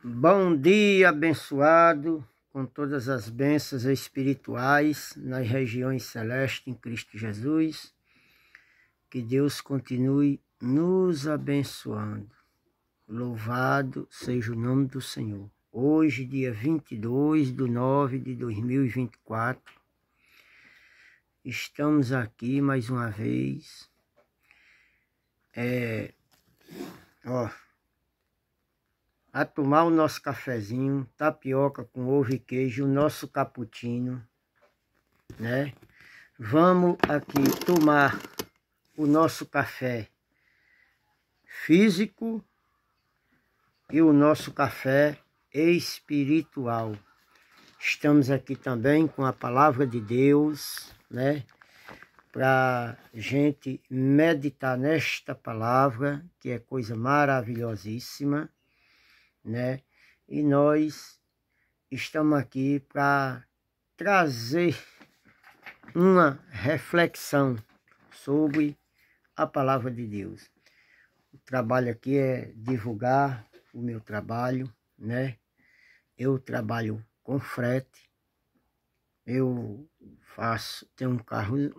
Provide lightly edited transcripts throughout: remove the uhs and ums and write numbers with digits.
Bom dia, abençoado, com todas as bênçãos espirituais nas regiões celestes em Cristo Jesus. Que Deus continue nos abençoando. Louvado seja o nome do Senhor. Hoje, dia 22/9/2024, estamos aqui mais uma vez. A tomar o nosso cafezinho, tapioca com ovo e queijo, o nosso cappuccino, né? Vamos aqui tomar o nosso café físico e o nosso café espiritual. Estamos aqui também com a palavra de Deus, né? Para gente meditar nesta palavra, que é coisa maravilhosíssima, né? E nós estamos aqui para trazer uma reflexão sobre a palavra de Deus. O trabalho aqui é divulgar o meu trabalho, né? Eu trabalho com frete, eu tenho um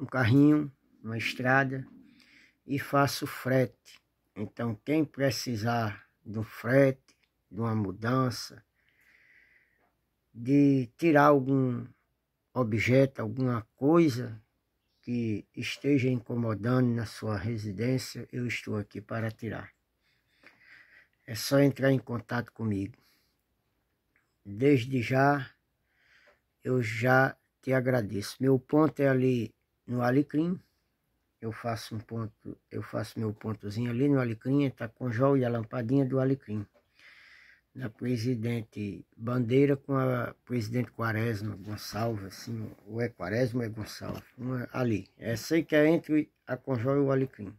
carrinho, uma estrada e faço frete. Então quem precisar de um frete, de uma mudança, de tirar algum objeto, alguma coisa que esteja incomodando na sua residência, eu estou aqui para tirar. É só entrar em contato comigo. Desde já, eu já te agradeço. Meu ponto é ali no Alecrim. Eu faço meu pontozinho ali no Alecrim, está com o joia e a lampadinha do Alecrim. Na Presidente Bandeira com a Presidente Quaresma Gonçalves, assim, ou é Quaresma ou é Gonçalves, uma ali. Essa aí que é entre a Conjó e o Alecrim.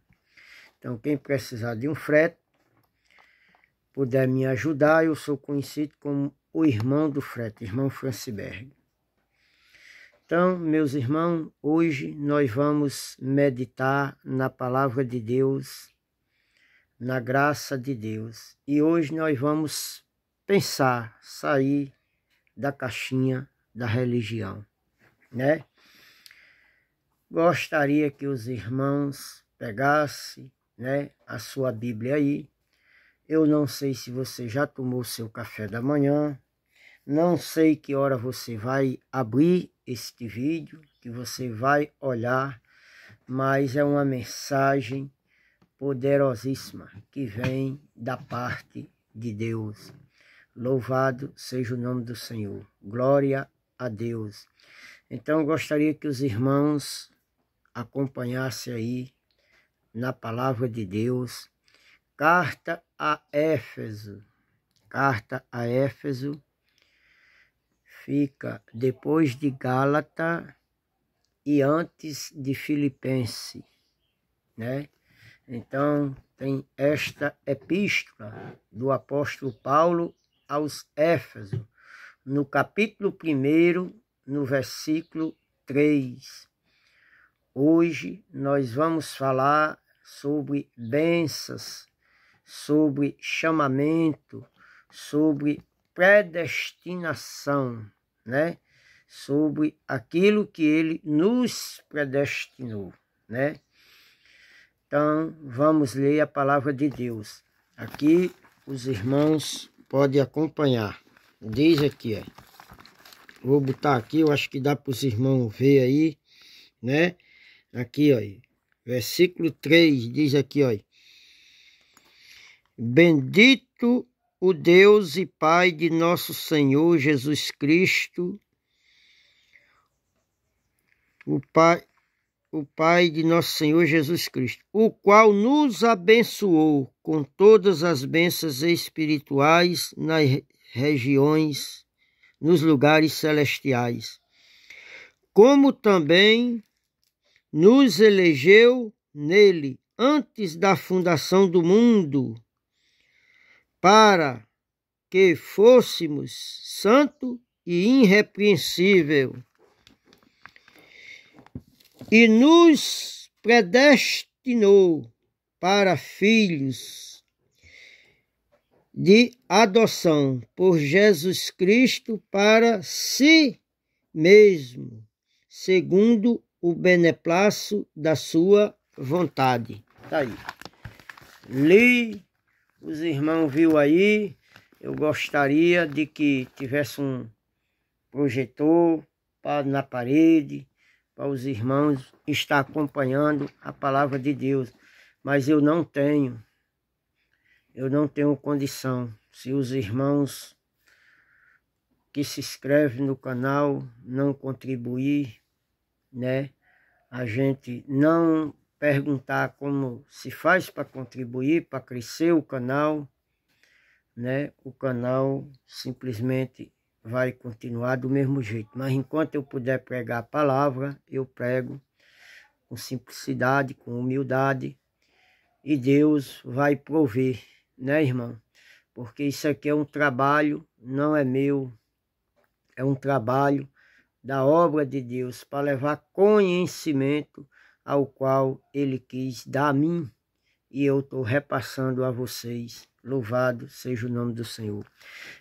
Então, quem precisar de um frete, puder me ajudar, eu sou conhecido como o irmão do frete, irmão Franciberg. Então, meus irmãos, hoje nós vamos meditar na palavra de Deus, na graça de Deus. E hoje nós vamos pensar, sair da caixinha da religião, né? Gostaria que os irmãos pegassem, né, a sua Bíblia aí. Eu não sei se você já tomou seu café da manhã, não sei que hora você vai abrir este vídeo, que você vai olhar, mas é uma mensagem poderosíssima que vem da parte de Deus. Louvado seja o nome do Senhor. Glória a Deus. Então, eu gostaria que os irmãos acompanhassem aí na palavra de Deus. Carta a Éfeso. Carta a Éfeso fica depois de Gálatas e antes de Filipenses, né? Então, tem esta epístola do apóstolo Paulo aos Éfesos, no capítulo 1, no versículo 3. Hoje nós vamos falar sobre bênçãos, sobre chamamento, sobre predestinação, né? Sobre aquilo que ele nos predestinou, né? Então, vamos ler a palavra de Deus. Aqui os irmãos podem acompanhar. Diz aqui, ó. Vou botar aqui, eu acho que dá para os irmãos ver aí, né? Aqui, ó. Versículo 3 diz aqui, ó. Bendito o Deus e Pai de nosso Senhor Jesus Cristo, o Pai de nosso Senhor Jesus Cristo, o qual nos abençoou com todas as bênçãos espirituais nas regiões, nos lugares celestiais, como também nos elegeu nele antes da fundação do mundo, para que fôssemos santo e irrepreensível, e nos predestinou para filhos de adoção por Jesus Cristo para si mesmo, segundo o beneplácito da sua vontade. Tá aí. Li, os irmãos viu aí. Eu gostaria de que tivesse um projetor na parede, para os irmãos estar acompanhando a palavra de Deus. Mas eu não tenho condição. Se os irmãos que se inscrevem no canal não contribuir, né? A gente não perguntar como se faz para contribuir, para crescer o canal, né? O canal simplesmente vai continuar do mesmo jeito. Mas enquanto eu puder pregar a palavra, eu prego com simplicidade, com humildade, e Deus vai prover, né, irmão? Porque isso aqui é um trabalho, não é meu, é um trabalho da obra de Deus para levar conhecimento ao qual Ele quis dar a mim, e eu estou repassando a vocês. Louvado seja o nome do Senhor.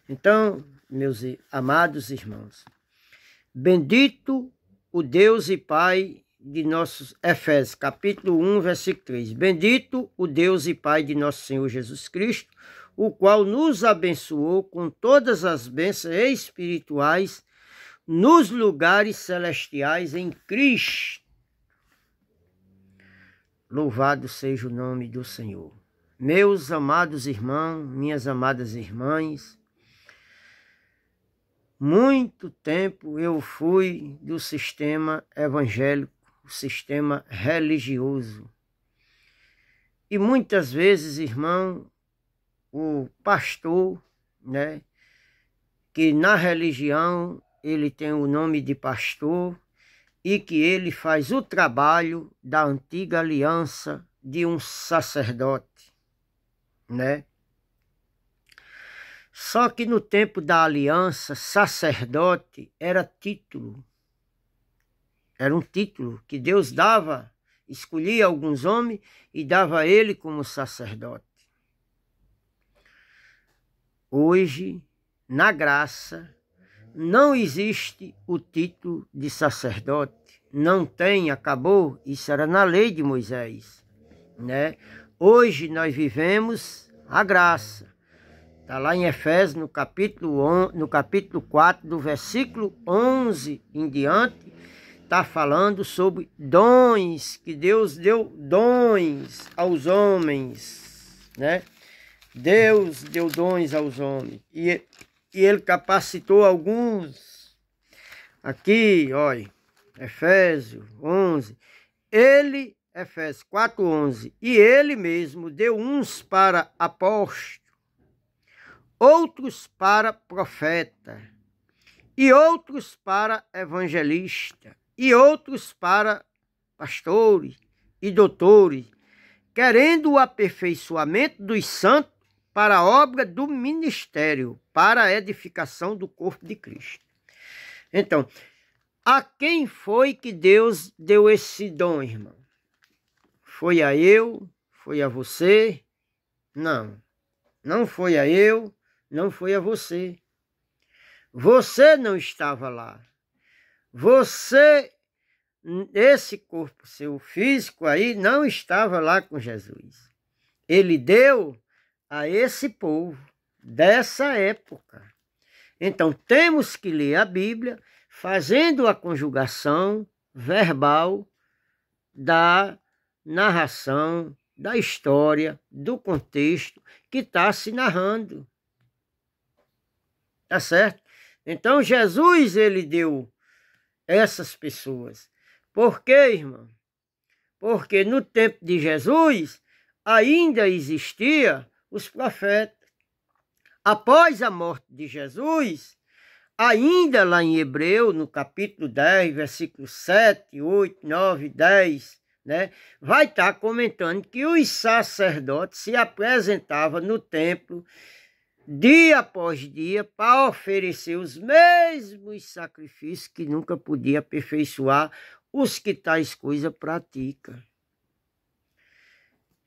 Então, meus amados irmãos, bendito o Deus e Pai de nossos Efésios, capítulo 1, versículo 3. Bendito o Deus e Pai de nosso Senhor Jesus Cristo, o qual nos abençoou com todas as bênçãos espirituais nos lugares celestiais em Cristo. Louvado seja o nome do Senhor. Meus amados irmãos, minhas amadas irmãs, muito tempo eu fui do sistema evangélico, o sistema religioso. E muitas vezes, irmão, o pastor, né, que na religião ele tem o nome de pastor e que ele faz o trabalho da antiga aliança de um sacerdote, né? Só que no tempo da aliança, sacerdote era título. Era um título que Deus dava, escolhia alguns homens e dava a ele como sacerdote. Hoje, na graça, não existe o título de sacerdote. Não tem, acabou. Isso era na lei de Moisés, né? Hoje nós vivemos a graça. Está lá em Efésios, no capítulo 4, do versículo 11 em diante, está falando sobre dons, que Deus deu dons aos homens, né? Deus deu dons aos homens e Ele capacitou alguns. Aqui, olha, Efésios 11, Efésios 4:11, e Ele mesmo deu uns para apóstolos, outros para profeta, e outros para evangelista, e outros para pastores e doutores, querendo o aperfeiçoamento dos santos para a obra do ministério, para a edificação do corpo de Cristo. Então, a quem foi que Deus deu esse dom, irmão? Foi a eu? Foi a você? Não. Não foi a eu, não foi a você. Você não estava lá. Você, esse corpo seu físico aí, não estava lá com Jesus. Ele deu a esse povo dessa época. Então, temos que ler a Bíblia fazendo a conjugação verbal da narração, da história, do contexto que está se narrando. Tá certo? Então, Jesus, ele deu essas pessoas. Por quê, irmão? Porque no tempo de Jesus ainda existia os profetas. Após a morte de Jesus, ainda lá em Hebreu, no capítulo 10, versículos 7, 8, 9, 10, né, vai estar comentando que os sacerdotes se apresentavam no templo dia após dia para oferecer os mesmos sacrifícios que nunca podia aperfeiçoar os que tais coisas praticam.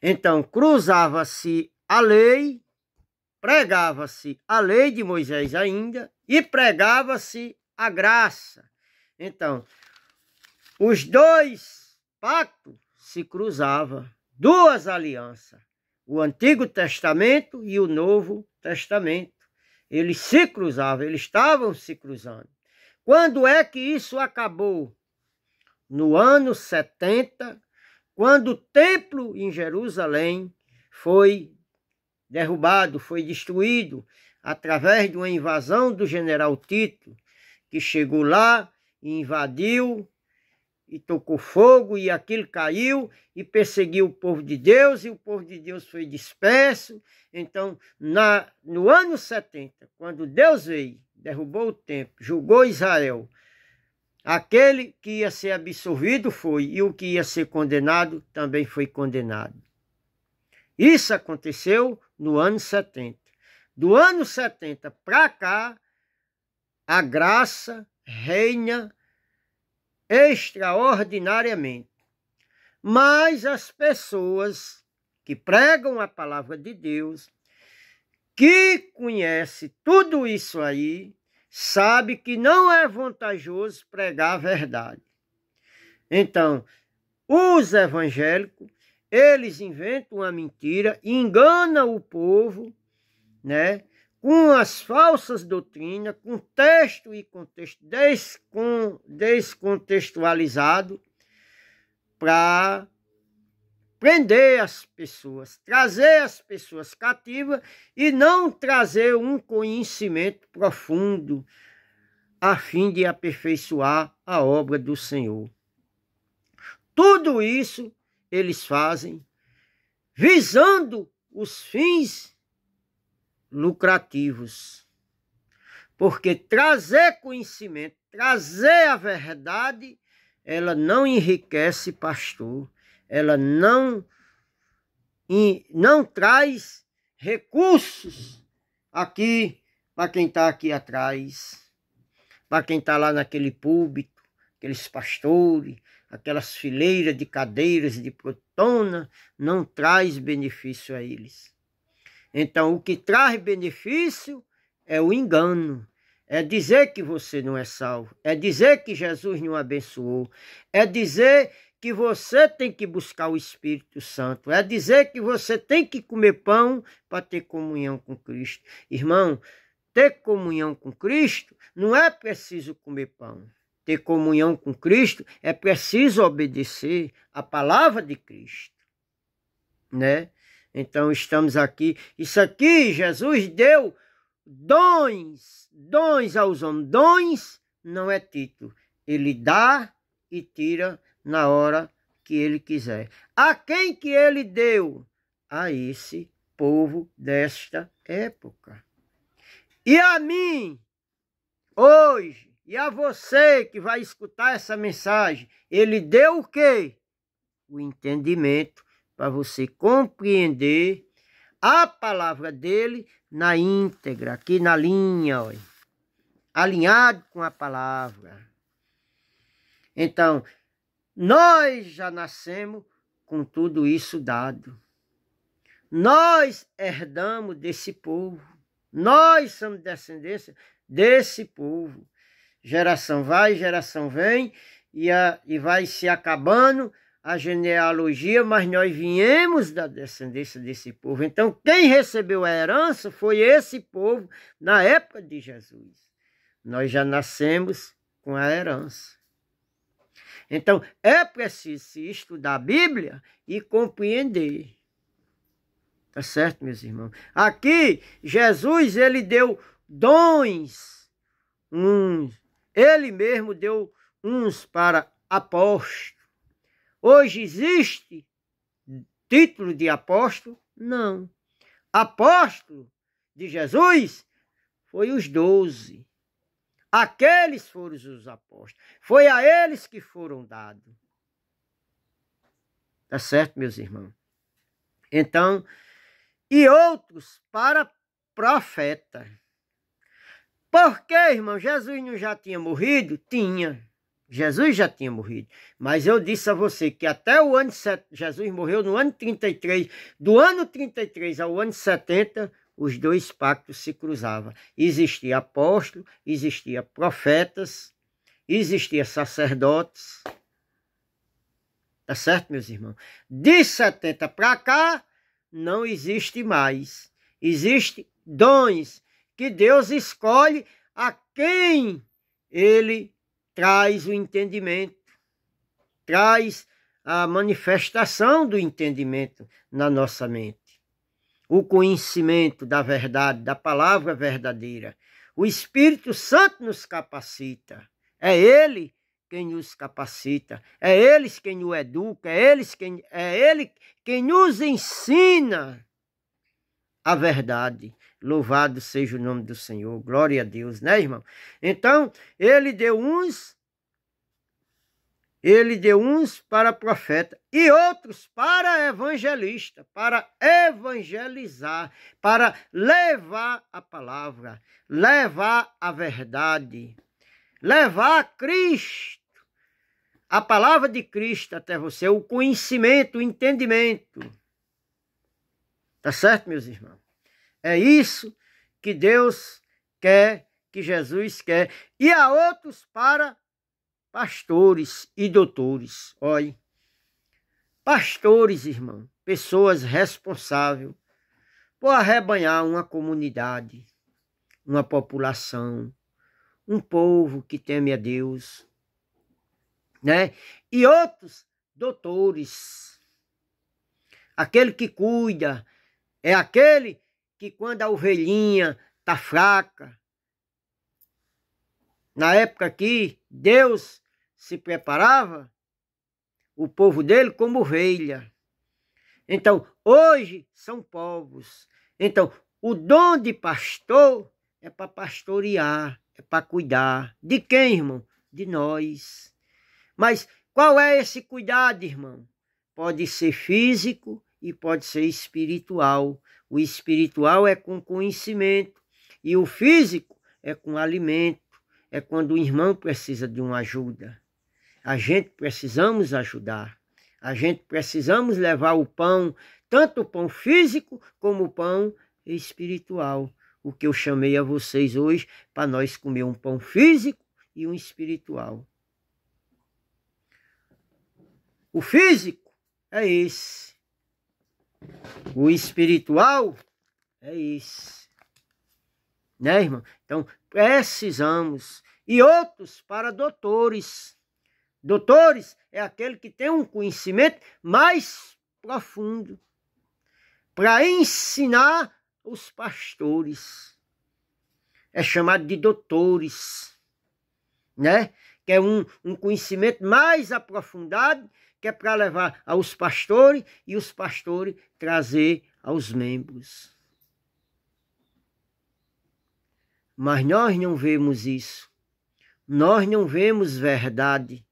Então, cruzava-se a lei pregava-se a lei de Moisés ainda e pregava-se a graça. Então, os dois pactos se cruzavam, duas alianças, o Antigo Testamento e o Novo Testamento. Eles se cruzavam, eles estavam se cruzando. Quando é que isso acabou? No ano 70, quando o templo em Jerusalém foi derrubado, foi destruído, através de uma invasão do general Tito, que chegou lá e invadiu, e tocou fogo, e aquilo caiu, e perseguiu o povo de Deus, e o povo de Deus foi disperso. Então, no ano 70, quando Deus veio, derrubou o templo, julgou Israel, aquele que ia ser absolvido foi, e o que ia ser condenado também foi condenado. Isso aconteceu no ano 70. Do ano 70 para cá, a graça reina extraordinariamente. Mas as pessoas que pregam a palavra de Deus, que conhecem tudo isso aí, sabe que não é vantajoso pregar a verdade. Então, os evangélicos, eles inventam uma mentira, enganam o povo, né, com as falsas doutrinas, com texto e contexto descontextualizado, para prender as pessoas, trazer as pessoas cativas e não trazer um conhecimento profundo a fim de aperfeiçoar a obra do Senhor. Tudo isso eles fazem visando os fins lucrativos. Porque trazer conhecimento, trazer a verdade, ela não enriquece pastor, ela não traz recursos aqui para quem está aqui atrás, para quem está lá naquele púlpito, aqueles pastores, aquelas fileiras de cadeiras de protona, não traz benefício a eles. Então, o que traz benefício é o engano. É dizer que você não é salvo. É dizer que Jesus não abençoou. É dizer que você tem que buscar o Espírito Santo. É dizer que você tem que comer pão para ter comunhão com Cristo. Irmão, ter comunhão com Cristo não é preciso comer pão. Ter comunhão com Cristo é preciso obedecer a palavra de Cristo, né? Então estamos aqui. Isso aqui Jesus deu dons aos homens. Dons não é título. Ele dá e tira na hora que ele quiser. A quem que ele deu? A esse povo desta época. E a mim, hoje, e a você que vai escutar essa mensagem, ele deu o quê? O entendimento para você compreender a palavra dele na íntegra, aqui na linha, olha, alinhado com a palavra. Então, nós já nascemos com tudo isso dado. Nós herdamos desse povo. Nós somos descendência desse povo. Geração vai, geração vem, e vai se acabando a genealogia, mas nós viemos da descendência desse povo. Então, quem recebeu a herança foi esse povo na época de Jesus. Nós já nascemos com a herança. Então, é preciso se estudar a Bíblia e compreender. Tá certo, meus irmãos? Aqui, Jesus, ele deu dons, ele mesmo deu uns para apóstolo. Hoje existe título de apóstolo? Não. Apóstolo de Jesus foi os 12. Aqueles foram os apóstolos. Foi a eles que foram dados. Tá certo, meus irmãos? Então, e outros para profeta. Por que, irmão? Jesus não já tinha morrido? Tinha. Jesus já tinha morrido. Mas eu disse a você que até o ano 70, Jesus morreu no ano 33. Do ano 33 ao ano 70, os dois pactos se cruzavam. Existia apóstolo, existia profetas, existia sacerdotes. Tá certo, meus irmãos? De 70 para cá, não existe mais. Existem dons que Deus escolhe a quem Ele traz o entendimento, traz a manifestação do entendimento na nossa mente. O conhecimento da verdade, da palavra verdadeira. O Espírito Santo nos capacita. É Ele quem nos capacita. É Ele quem nos educa. É Ele quem nos ensina a verdade. Louvado seja o nome do Senhor. Glória a Deus, né, irmão? Então, Ele deu uns para profeta e outros para evangelista, para evangelizar, para levar a palavra, levar a verdade, levar Cristo, a palavra de Cristo até você, o conhecimento, o entendimento. Tá certo, meus irmãos? É isso que Deus quer, que Jesus quer. E há outros para pastores e doutores. Olha, pastores, irmão, pessoas responsáveis por arrebanhar uma comunidade, uma população, um povo que teme a Deus, né? E outros doutores. Aquele que cuida é aquele que quando a ovelhinha está fraca, na época que Deus se preparava, o povo dele como ovelha. Então, hoje são povos. Então, o dom de pastor é para pastorear, é para cuidar. De quem, irmão? De nós. Mas qual é esse cuidado, irmão? Pode ser físico e pode ser espiritual. O espiritual é com conhecimento e o físico é com alimento. É quando o irmão precisa de uma ajuda. A gente precisamos ajudar. A gente precisamos levar o pão, tanto o pão físico como o pão espiritual. O que eu chamei a vocês hoje para nós comer um pão físico e um espiritual. O físico é esse. O espiritual é esse. Né, irmão? Então, precisamos. E outros para doutores. Doutores é aquele que tem um conhecimento mais profundo para ensinar os pastores. É chamado de doutores, né? Que é um conhecimento mais aprofundado, que é para levar aos pastores e os pastores trazer aos membros. Mas nós não vemos isso. Nós não vemos verdade.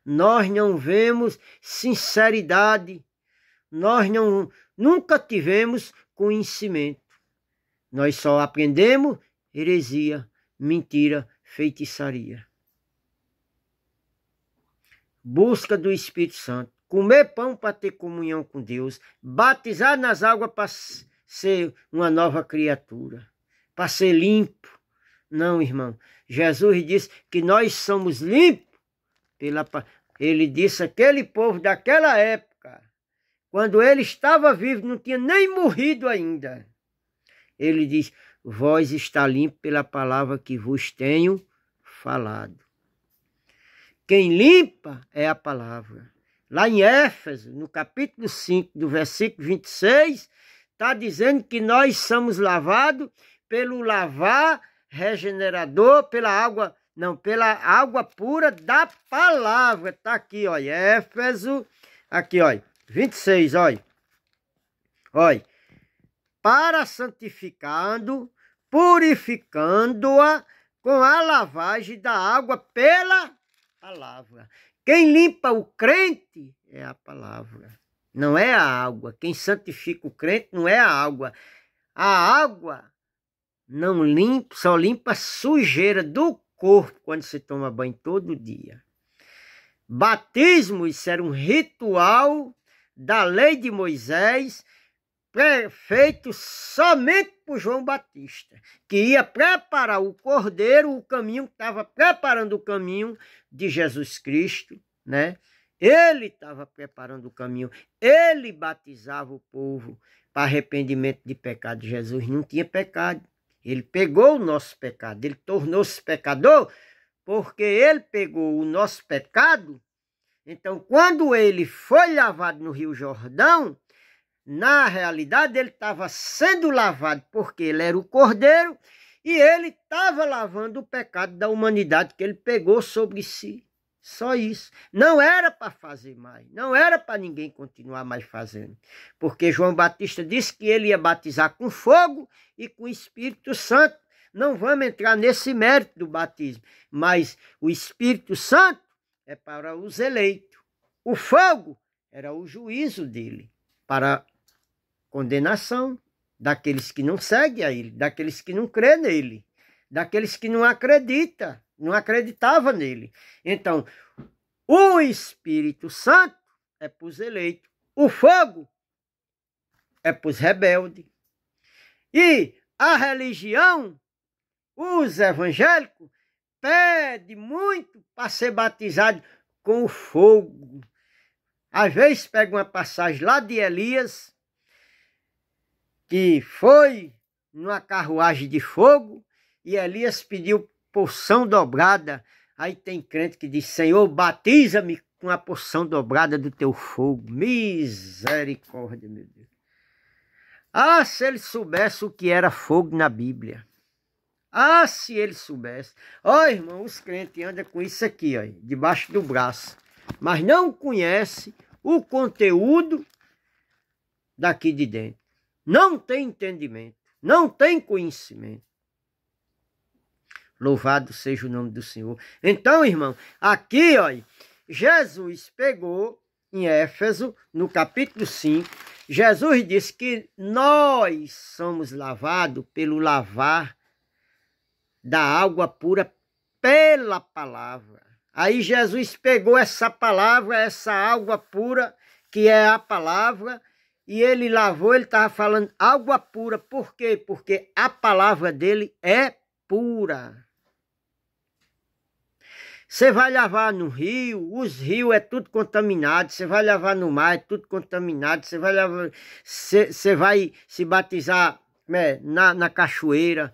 Nós não vemos sinceridade. Nós nunca tivemos conhecimento. Nós só aprendemos heresia, mentira, feitiçaria. Busca do Espírito Santo. Comer pão para ter comunhão com Deus. Batizar nas águas para ser uma nova criatura. Para ser limpo. Não, irmão. Jesus disse que nós somos limpos. Ele disse aquele povo daquela época, quando ele estava vivo, não tinha nem morrido ainda. Ele diz, vós está limpo pela palavra que vos tenho falado. Quem limpa é a palavra. Lá em Éfeso, no capítulo 5, do versículo 26, está dizendo que nós somos lavados pelo lavar regenerador, pela água pura da palavra. Está aqui, olha, Éfeso, aqui, olha, 26, olha. Olha, para santificando, purificando-a com a lavagem da água pela palavra. Quem limpa o crente é a palavra, não é a água. Quem santifica o crente não é a água. A água não limpa, só limpa a sujeira do corpo quando se toma banho todo dia. Batismo, isso era um ritual da lei de Moisés, feito somente por João Batista, que ia preparar o cordeiro, o caminho, estava preparando o caminho de Jesus Cristo, né? Ele estava preparando o caminho, ele batizava o povo para arrependimento de pecado. Jesus não tinha pecado, ele pegou o nosso pecado, ele tornou-se pecador, porque ele pegou o nosso pecado. Então, quando ele foi lavado no Rio Jordão, na realidade ele estava sendo lavado porque ele era o cordeiro e ele estava lavando o pecado da humanidade que ele pegou sobre si. Só isso. Não era para fazer mais. Não era para ninguém continuar mais fazendo. Porque João Batista disse que ele ia batizar com fogo e com Espírito Santo. Não vamos entrar nesse mérito do batismo. Mas o Espírito Santo é para os eleitos. O fogo era o juízo dele. Para condenação daqueles que não seguem a ele. Daqueles que não crêem nele. Daqueles que não acreditam. Não acreditava nele. Então, o Espírito Santo é para os eleitos. O fogo é para os rebeldes. E a religião, os evangélicos, pedem muito para ser batizado com o fogo. Às vezes pega uma passagem lá de Elias, que foi numa carruagem de fogo, e Elias pediu porção dobrada. Aí tem crente que diz: Senhor, batiza-me com a porção dobrada do teu fogo. Misericórdia, meu Deus. Ah, se ele soubesse o que era fogo na Bíblia. Ah, se ele soubesse. Ó, irmão, os crentes andam com isso aqui, ó, debaixo do braço. Mas não conhece o conteúdo daqui de dentro. Não tem entendimento. Não tem conhecimento. Louvado seja o nome do Senhor. Então, irmão, aqui, ó, Jesus pegou em Éfeso, no capítulo 5, Jesus disse que nós somos lavados pelo lavar da água pura pela palavra. Aí Jesus pegou essa palavra, essa água pura, que é a palavra, e ele lavou, ele estava falando água pura. Por quê? Porque a palavra dele é pura. Você vai lavar no rio, os rios é tudo contaminado. Você vai lavar no mar, é tudo contaminado. Você vai lavar, você vai se batizar, né, na cachoeira,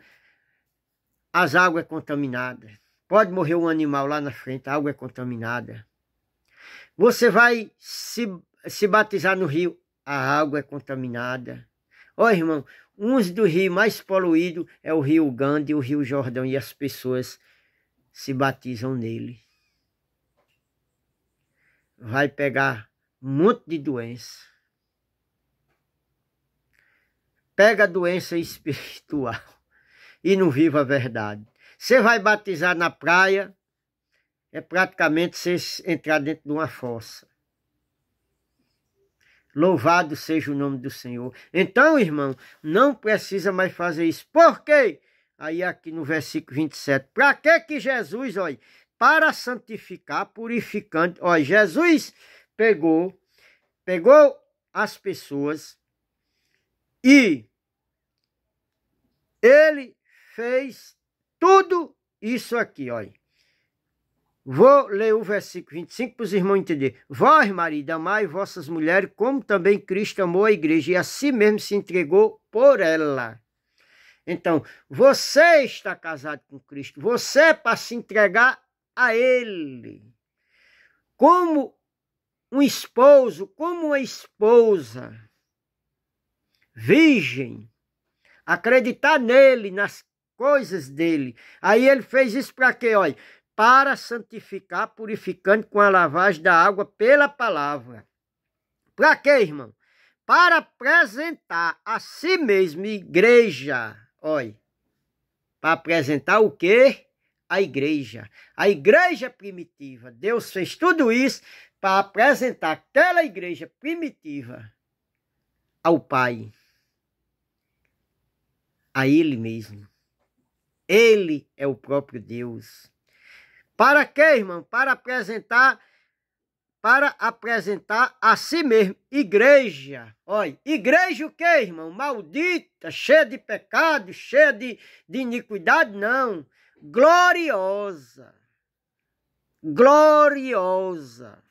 as águas contaminadas. Pode morrer um animal lá na frente, a água é contaminada. Você vai se batizar no rio, a água é contaminada. Ó, irmão, uns dos rios mais poluídos é o rio Ganda e o rio Jordão, e as pessoas se batizam nele. Vai pegar um monte de doença. Pega a doença espiritual e não viva a verdade. Você vai batizar na praia, é praticamente você entrar dentro de uma fossa. Louvado seja o nome do Senhor. Então, irmão, não precisa mais fazer isso. Por quê? Aí aqui no versículo 27. Para que Jesus, olha, para santificar, purificando. Olha, Jesus pegou as pessoas e ele fez tudo isso aqui, olha. Vou ler o versículo 25 para os irmãos entenderem. Vós, marido, amai vossas mulheres, como também Cristo amou a igreja e a si mesmo se entregou por ela. Então, você está casado com Cristo. Você é para se entregar a Ele. Como um esposo, como uma esposa virgem. Acreditar nele, nas coisas dele. Aí ele fez isso para quê? Olha, para santificar, purificando com a lavagem da água pela palavra. Para quê, irmão? Para apresentar a si mesmo igreja. Olha, para apresentar o quê? A igreja. A igreja primitiva. Deus fez tudo isso para apresentar aquela igreja primitiva ao Pai. A Ele mesmo. Ele é o próprio Deus. Para quê, irmão? Para para apresentar a si mesmo. Igreja, olha, igreja o quê, irmão? Maldita, cheia de pecado, cheia de iniquidade? Não, gloriosa, gloriosa,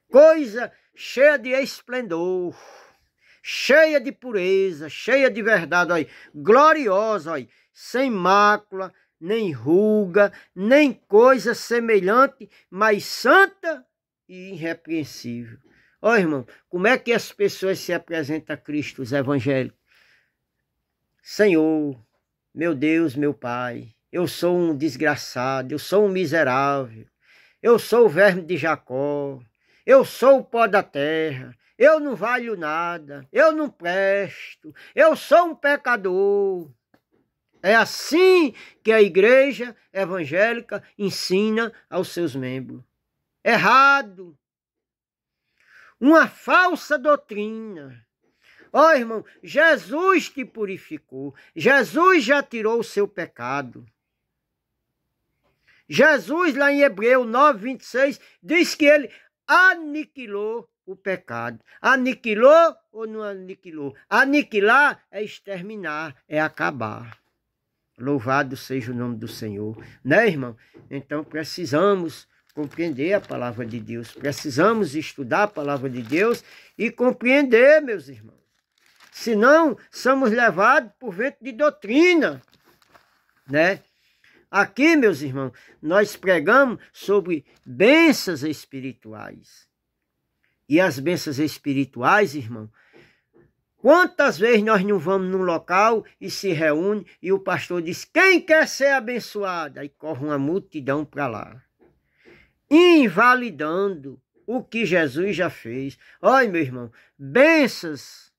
coisa cheia de esplendor, cheia de pureza, cheia de verdade, olha, gloriosa, olha, sem mácula, nem ruga, nem coisa semelhante, mas santa e irrepreensível. Ó, irmão, como é que as pessoas se apresentam a Cristo, os evangélicos? Senhor, meu Deus, meu Pai, eu sou um desgraçado, eu sou um miserável, eu sou o verme de Jacó, eu sou o pó da terra, eu não valho nada, eu não presto, eu sou um pecador. É assim que a igreja evangélica ensina aos seus membros. Errado. Uma falsa doutrina. Ó, irmão, Jesus te purificou. Jesus já tirou o seu pecado. Jesus, lá em Hebreu 9:26, diz que ele aniquilou o pecado. Aniquilou ou não aniquilou? Aniquilar é exterminar, é acabar. Louvado seja o nome do Senhor, né, irmão? Então precisamos compreender a palavra de Deus, precisamos estudar a palavra de Deus e compreender, meus irmãos. Senão, somos levados por vento de doutrina, né? Aqui, meus irmãos, nós pregamos sobre bênçãos espirituais. E as bênçãos espirituais, irmão, quantas vezes nós não vamos num local e se reúne e o pastor diz, quem quer ser abençoado? Aí corre uma multidão para lá, invalidando o que Jesus já fez. Olha, meu irmão, bênçãos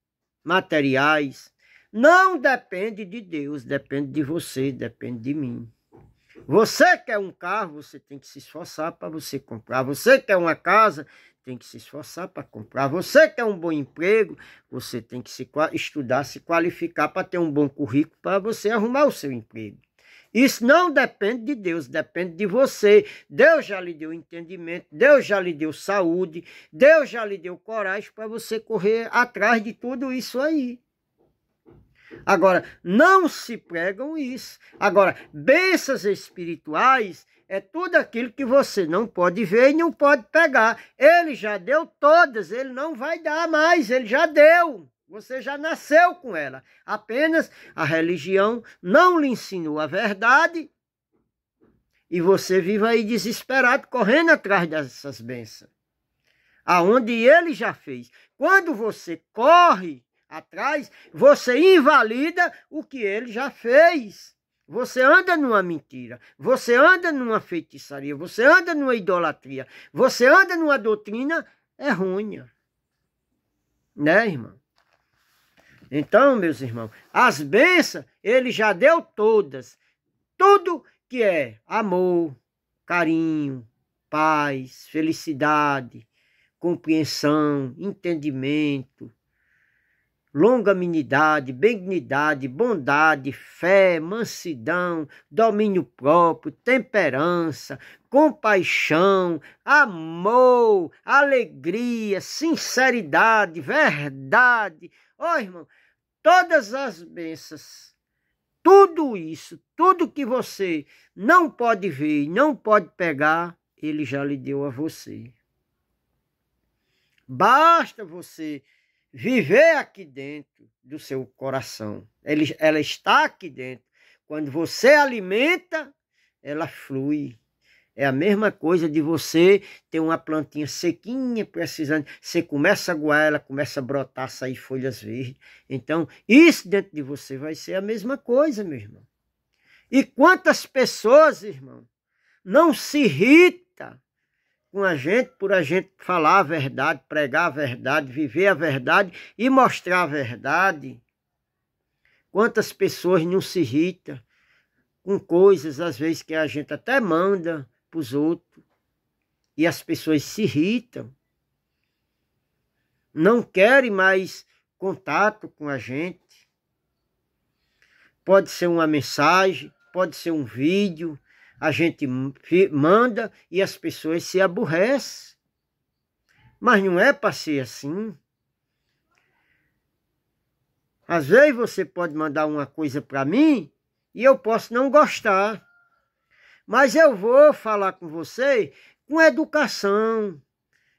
materiais não depende de Deus, depende de você, depende de mim. Você quer um carro, você tem que se esforçar para você comprar. Você quer uma casa, tem que se esforçar para comprar. Você quer um bom emprego, você tem que estudar, se qualificar para ter um bom currículo para você arrumar o seu emprego. Isso não depende de Deus, depende de você. Deus já lhe deu entendimento, Deus já lhe deu saúde, Deus já lhe deu coragem para você correr atrás de tudo isso aí. Agora, não se pregam isso. Agora, bênçãos espirituais é tudo aquilo que você não pode ver e não pode pegar. Ele já deu todas, ele não vai dar mais, ele já deu. Você já nasceu com ela. Apenas a religião não lhe ensinou a verdade e você vive aí desesperado, correndo atrás dessas bênçãos. Aonde ele já fez. Quando você corre atrás, você invalida o que ele já fez. Você anda numa mentira, você anda numa feitiçaria, você anda numa idolatria, você anda numa doutrina errônea. Né, irmão? Então, meus irmãos, as bênçãos ele já deu todas. Tudo que é amor, carinho, paz, felicidade, compreensão, entendimento, longanimidade, benignidade, bondade, fé, mansidão, domínio próprio, temperança, compaixão, amor, alegria, sinceridade, verdade. Ó, irmão, todas as bênçãos, tudo isso, tudo que você não pode ver e não pode pegar, ele já lhe deu a você. Basta você viver aqui dentro do seu coração. Ela está aqui dentro. Quando você alimenta, ela flui. É a mesma coisa de você ter uma plantinha sequinha, precisando. Você começa a aguar, ela começa a brotar, sair folhas verdes. Então, isso dentro de você vai ser a mesma coisa, meu irmão. E quantas pessoas, irmão, não se irritam com a gente por a gente falar a verdade, pregar a verdade, viver a verdade e mostrar a verdade. Quantas pessoas não se irritam com coisas, às vezes, que a gente até manda para os outros. E as pessoas se irritam. Não querem mais contato com a gente. Pode ser uma mensagem, pode ser um vídeo. A gente manda e as pessoas se aborrecem. Mas não é para ser assim. Às vezes você pode mandar uma coisa para mim e eu posso não gostar. Mas eu vou falar com você com educação.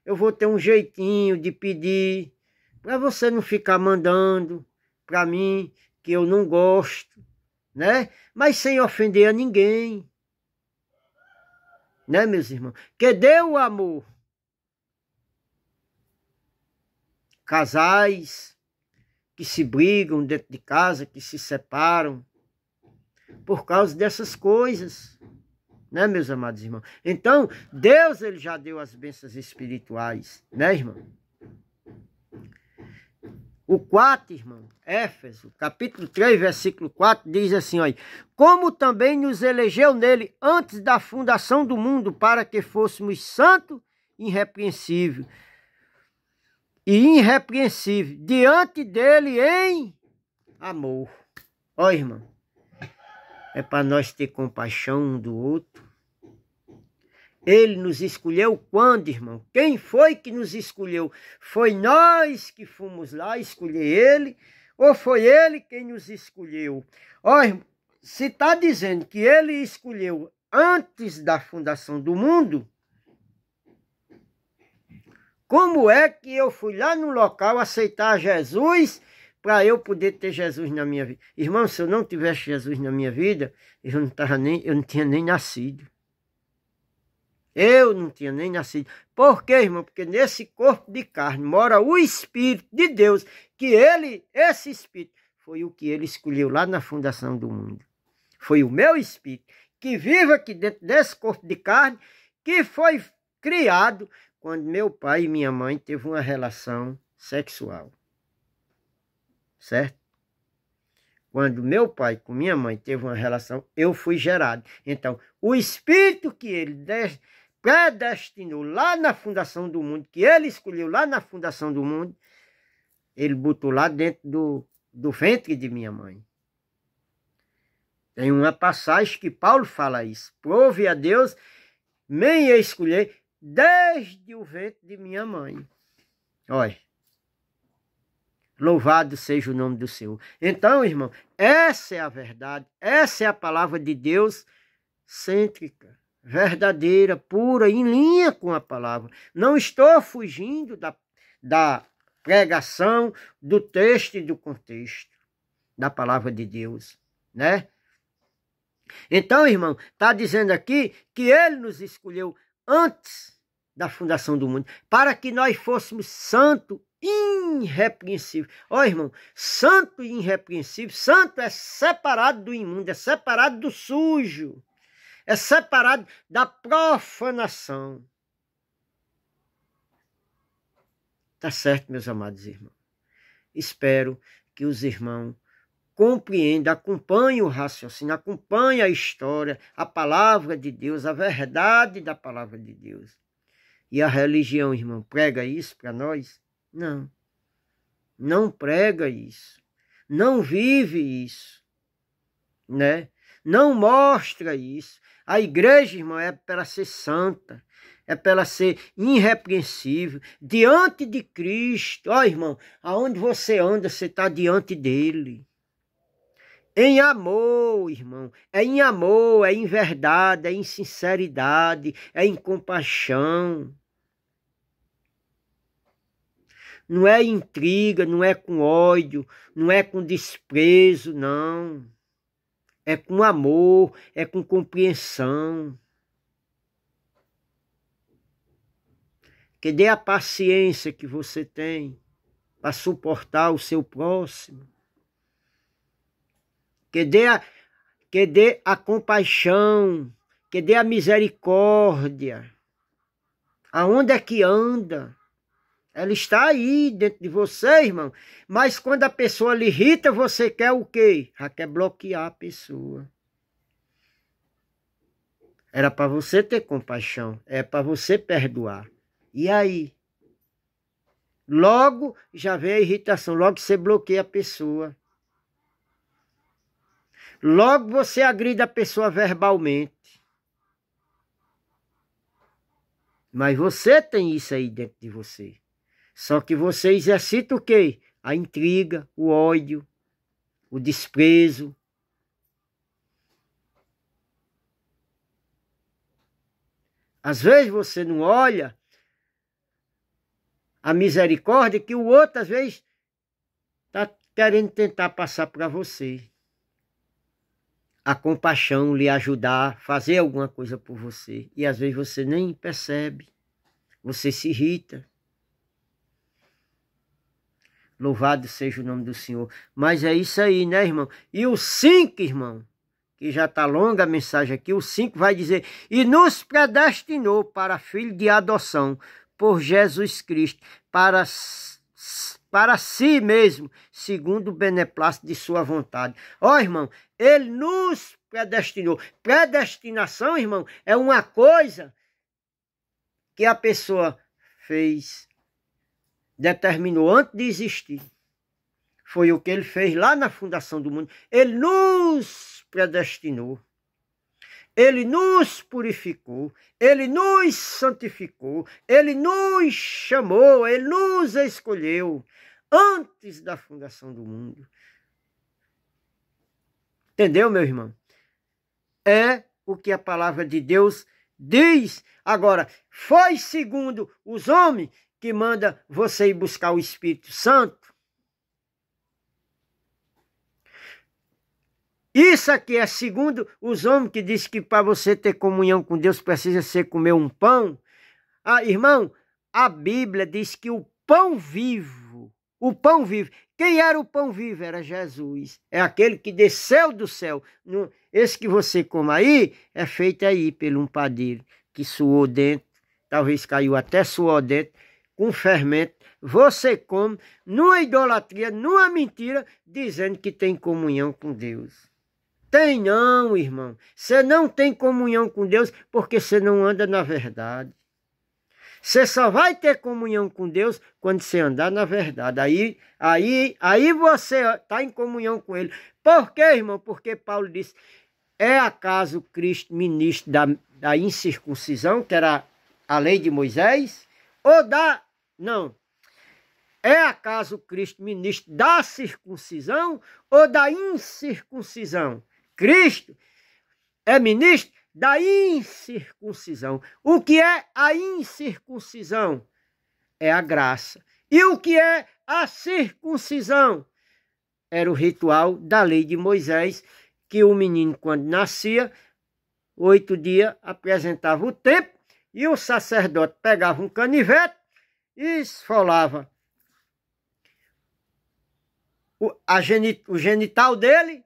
Eu vou ter um jeitinho de pedir para você não ficar mandando para mim que eu não gosto, né? Mas sem ofender a ninguém. Né, meus irmãos? Que dê o amor. Casais que se brigam dentro de casa, que se separam por causa dessas coisas, né, meus amados irmãos? Então, Deus ele já deu as bênçãos espirituais, né, irmão? O 4, irmão, Éfeso, capítulo 3, versículo 4, diz assim, olha, como também nos elegeu nele antes da fundação do mundo, para que fôssemos santos e irrepreensíveis, diante dele em amor. Ó, irmão, é para nós ter compaixão um do outro. Ele nos escolheu quando, irmão? Quem foi que nos escolheu? Foi nós que fomos lá escolher ele? Ou foi ele quem nos escolheu? Ó, irmão, se está dizendo que ele escolheu antes da fundação do mundo, como é que eu fui lá no local aceitar Jesus para eu poder ter Jesus na minha vida? Irmão, se eu não tivesse Jesus na minha vida, eu não tinha nem nascido. Eu não tinha nem nascido. Por quê, irmão? Porque nesse corpo de carne mora o Espírito de Deus, que esse Espírito, foi o que ele escolheu lá na fundação do mundo. Foi o meu Espírito, que vive aqui dentro desse corpo de carne, que foi criado quando meu pai e minha mãe teve uma relação sexual. Certo? Quando meu pai com minha mãe teve uma relação, eu fui gerado. Então, o Espírito que ele predestinou lá na fundação do mundo, que ele escolheu lá na fundação do mundo, ele botou lá dentro do ventre de minha mãe. Tem uma passagem que Paulo fala isso. Prove a Deus, me escolher desde o ventre de minha mãe. Olha. Louvado seja o nome do Senhor. Então, irmão, essa é a verdade, essa é a palavra de Deus cêntrica, verdadeira, pura, em linha com a palavra. Não estou fugindo da pregação, do texto e do contexto da palavra de Deus, né? Então, irmão, está dizendo aqui que ele nos escolheu antes da fundação do mundo, para que nós fôssemos santos, irrepreensível. Ó, irmão, santo e irrepreensível. Santo é separado do imundo, é separado do sujo, é separado da profanação. Tá certo, meus amados irmãos? Espero que os irmãos compreendam, acompanhem o raciocínio, acompanhem a história, a palavra de Deus, a verdade da palavra de Deus. E a religião, irmão, prega isso para nós? Não, não prega isso, não vive isso, né? Não mostra isso. A igreja, irmão, é para ser santa, é para ser irrepreensível, diante de Cristo. Ó, irmão, aonde você anda, você está diante dele. Em amor, irmão, é em amor, é em verdade, é em sinceridade, é em compaixão. Não é intriga, não é com ódio, não é com desprezo, não. É com amor, é com compreensão. Que dê a paciência que você tem para suportar o seu próximo. Que dê a compaixão, que dê a misericórdia. Aonde é que anda? Ela está aí dentro de você, irmão. Mas quando a pessoa lhe irrita, você quer o quê? Já quer bloquear a pessoa. Era para você ter compaixão. É para você perdoar. E aí? Logo já vem a irritação. Logo você bloqueia a pessoa. Logo você agride a pessoa verbalmente. Mas você tem isso aí dentro de você. Só que você exercita o quê? A intriga, o ódio, o desprezo. Às vezes você não olha a misericórdia que o outro, às vezes, está querendo tentar passar para você. A compaixão, lhe ajudar, fazer alguma coisa por você. E às vezes você nem percebe. Você se irrita. Louvado seja o nome do Senhor. Mas é isso aí, né, irmão? E o 5, irmão, que já está longa a mensagem aqui, o 5 vai dizer: e nos predestinou para filho de adoção por Jesus Cristo, para si mesmo, segundo o beneplácito de sua vontade. Ó, irmão, ele nos predestinou. Predestinação, irmão, é uma coisa que a pessoa fez, determinou antes de existir. Foi o que ele fez lá na fundação do mundo. Ele nos predestinou. Ele nos purificou. Ele nos santificou. Ele nos chamou. Ele nos escolheu antes da fundação do mundo. Entendeu, meu irmão? É o que a palavra de Deus diz. Agora, foi segundo os homens que manda você ir buscar o Espírito Santo? Isso aqui é segundo os homens que diz que para você ter comunhão com Deus precisa ser comer um pão? Ah, irmão, a Bíblia diz que o pão vivo, quem era o pão vivo? Era Jesus. É aquele que desceu do céu. Esse que você come aí é feito aí pelo um padeiro que suou dentro, talvez caiu até suor dentro, com fermento. Você come numa idolatria, numa mentira, dizendo que tem comunhão com Deus. Tem não, irmão. Você não tem comunhão com Deus porque você não anda na verdade. Você só vai ter comunhão com Deus quando você andar na verdade. Aí você está em comunhão com Ele. Por quê, irmão? Porque Paulo disse: é acaso Cristo ministro da incircuncisão, que era a lei de Moisés? Não. É acaso Cristo ministro da circuncisão ou da incircuncisão? Cristo é ministro da incircuncisão. O que é a incircuncisão? É a graça. E o que é a circuncisão? Era o ritual da lei de Moisés, que o menino, quando nascia, 8 dias, apresentava o tempo, e o sacerdote pegava um canivete e esfolava o genital dele,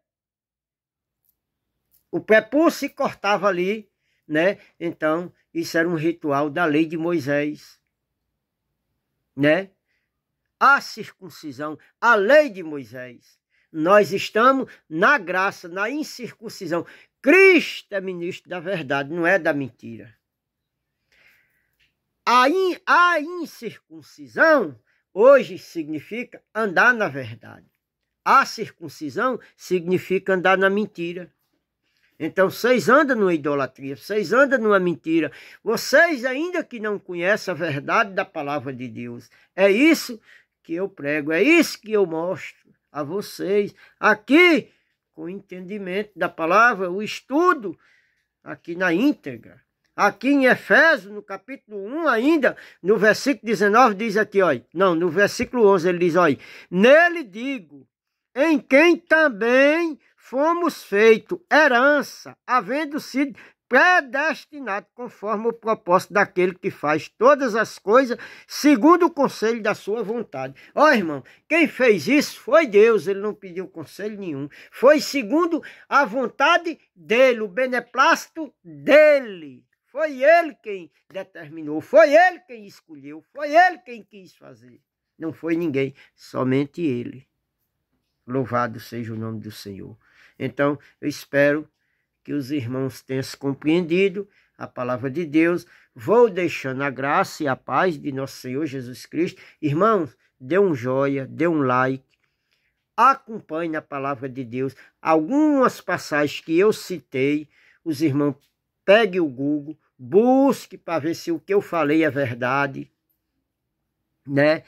o prepúcio, e cortava ali, né? Então, isso era um ritual da lei de Moisés, né? A circuncisão, a lei de Moisés. Nós estamos na graça, na incircuncisão. Cristo é ministro da verdade, não é da mentira. A incircuncisão hoje significa andar na verdade. A circuncisão significa andar na mentira. Então, vocês andam numa idolatria, vocês andam numa mentira. Vocês ainda que não conhecem a verdade da palavra de Deus. É isso que eu prego, é isso que eu mostro a vocês. Aqui, com o entendimento da palavra, o estudo, aqui na íntegra. Aqui em Efésios, no capítulo 1 ainda, no versículo 19, diz aqui, olha. Não, no versículo 11 ele diz, olha. Nele digo, em quem também fomos feitos herança, havendo sido predestinado conforme o propósito daquele que faz todas as coisas segundo o conselho da sua vontade. Ó, irmão, quem fez isso foi Deus, ele não pediu conselho nenhum. Foi segundo a vontade dele, o beneplácito dele. Foi ele quem determinou, foi ele quem escolheu, foi ele quem quis fazer. Não foi ninguém, somente ele. Louvado seja o nome do Senhor. Então, eu espero que os irmãos tenham compreendido a palavra de Deus. Vou deixando a graça e a paz de nosso Senhor Jesus Cristo. Irmãos, dê um joia, dê um like. Acompanhe a palavra de Deus. Algumas passagens que eu citei, os irmãos peguem o Google, busque para ver se o que eu falei é verdade, né?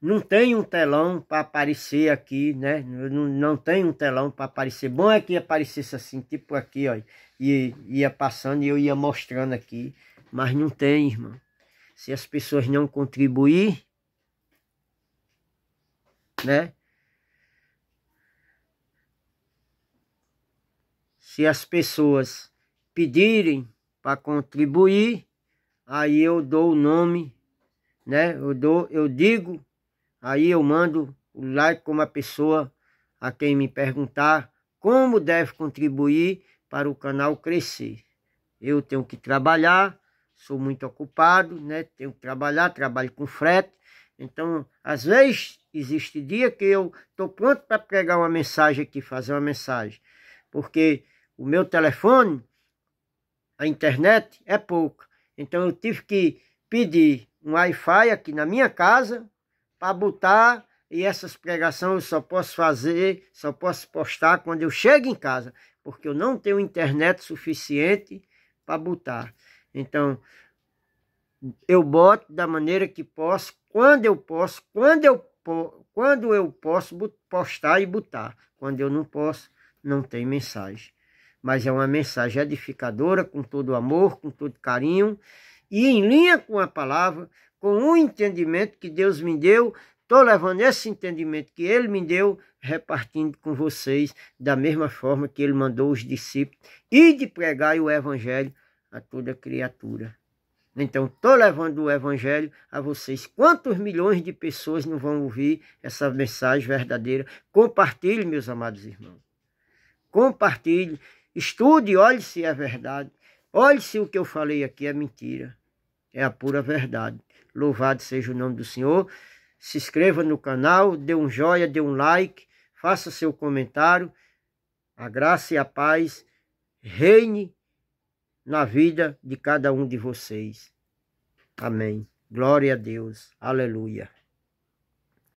Não tem um telão para aparecer aqui, né? Não tem um telão para aparecer. Bom é que aparecesse assim, tipo aqui, ó. E ia passando e eu ia mostrando aqui. Mas não tem, irmão. Se as pessoas não contribuir, né? Se as pessoas pedirem para contribuir, aí eu dou o nome, né? Eu digo, aí eu mando o like como a pessoa a quem me perguntar como deve contribuir para o canal crescer. Eu tenho que trabalhar, sou muito ocupado, né? Tenho que trabalhar, trabalho com frete. Então, às vezes, existe dia que eu estou pronto para pregar uma mensagem aqui, fazer uma mensagem. Porque o meu telefone, a internet é pouca. Então, eu tive que pedir um Wi-Fi aqui na minha casa para botar, e essas pregações eu só posso fazer, só posso postar quando eu chego em casa, porque eu não tenho internet suficiente para botar. Então, eu boto da maneira que posso, quando eu posso, quando eu posso postar e botar. Quando eu não posso, não tem mensagem. Mas é uma mensagem edificadora, com todo amor, com todo carinho, e em linha com a palavra, com um entendimento que Deus me deu. Estou levando esse entendimento que Ele me deu, repartindo com vocês, da mesma forma que Ele mandou os discípulos, e de pregar o Evangelho a toda criatura. Então, estou levando o Evangelho a vocês. Quantos milhões de pessoas não vão ouvir essa mensagem verdadeira? Compartilhe, meus amados irmãos. Compartilhe, estude, olhe se é verdade. Olhe se o que eu falei aqui é mentira. É a pura verdade. Louvado seja o nome do Senhor. Se inscreva no canal, dê um joinha, dê um like, faça seu comentário. A graça e a paz reine na vida de cada um de vocês. Amém. Glória a Deus. Aleluia.